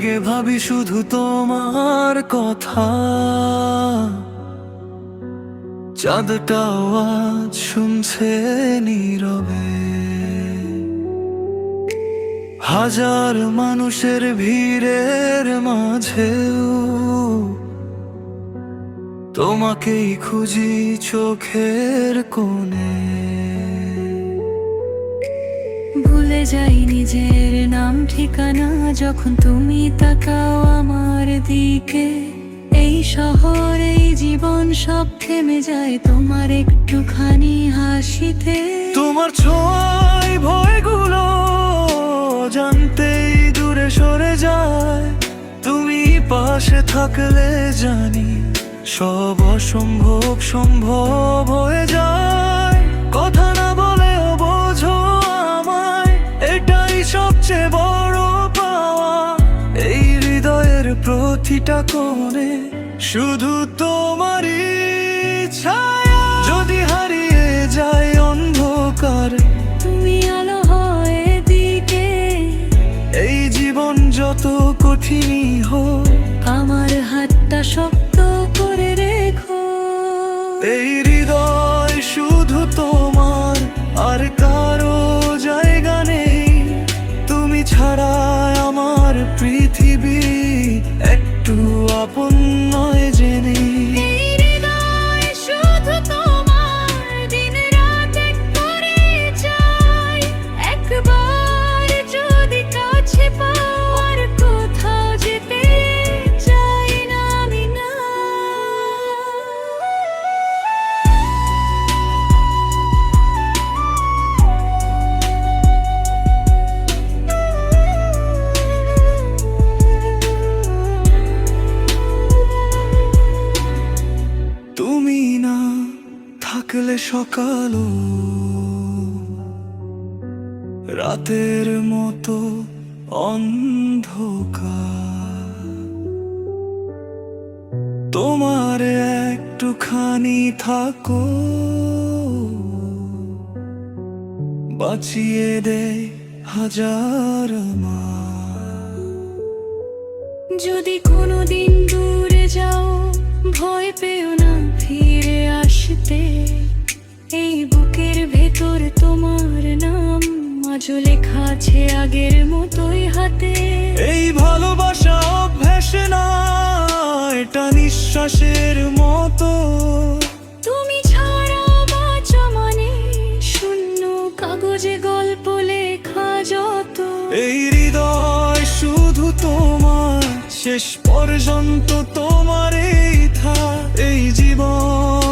জেগে ভাবি শুধু তোমার কথা। চাঁদটাও আজ শুনছে নীরবে। হাজার মানুষের ভিড়ের মাঝেও তোমাকেই খুঁজি চোখের কোণে। ভুলে যাই নিজের নাম ঠিকানা যখন তুমি তাকাও আমার দিকে। এই শহর এই জীবন সব থেমে যায় তোমার একটুখানি হাসিতে। তোমার ছোঁয়ায় ভয়গুলো জানতেই দূরে সরে যায়। তুমি পাশে থাকলে জানি সব অসম্ভব সম্ভব হয়ে যায়। কথা না বলেও বোঝো আমায়, এটাই সবচেয়ে বড় পাওয়া। এই হৃদয়ের প্রতিটা কোণে শুধু তোমারই ছায়া। যদি হারিয়ে যায় অন্ধকার, তুমি আলো হয় এদিকে। এই জীবন যত কঠিনই হোক, আমার হাতটা শক্ত করে রেখো। এই হৃদয় শুধু তোমার, আর কারো জায়গা নেই। তুমি ছাড়া আমার পৃথিবী একটু আপন নয় জেনে। এই হৃদয় শুধু তোমার, দিন রাত এক করে চাই। একবার যদি কাছে পাও, আর কোথাও যেতে চাই না আমি না। তুমি না থাকলে সকালও রাতের মতো অন্ধকার। তোমার একটুখানি থাকো, বাঁচিয়ে দেয় হাজার আমার। যদি কোনোদিন দূরে যাও, ভয় পেও না ফিরে আসতে। এই বুকের ভেতর তোমার নাম আজও লেখা আছে আগের মতোই হাতে। এই ভালোবাসা অভ্যাস না, এটা নিঃশ্বাসের মতো। তুমি ছাড়া বাঁচা মানে শূন্য কাগজে গল্প লেখা যত। এই হৃদয় শুধু তোমার, শেষ পর্যন্ত তোমারই থা। এই জীবন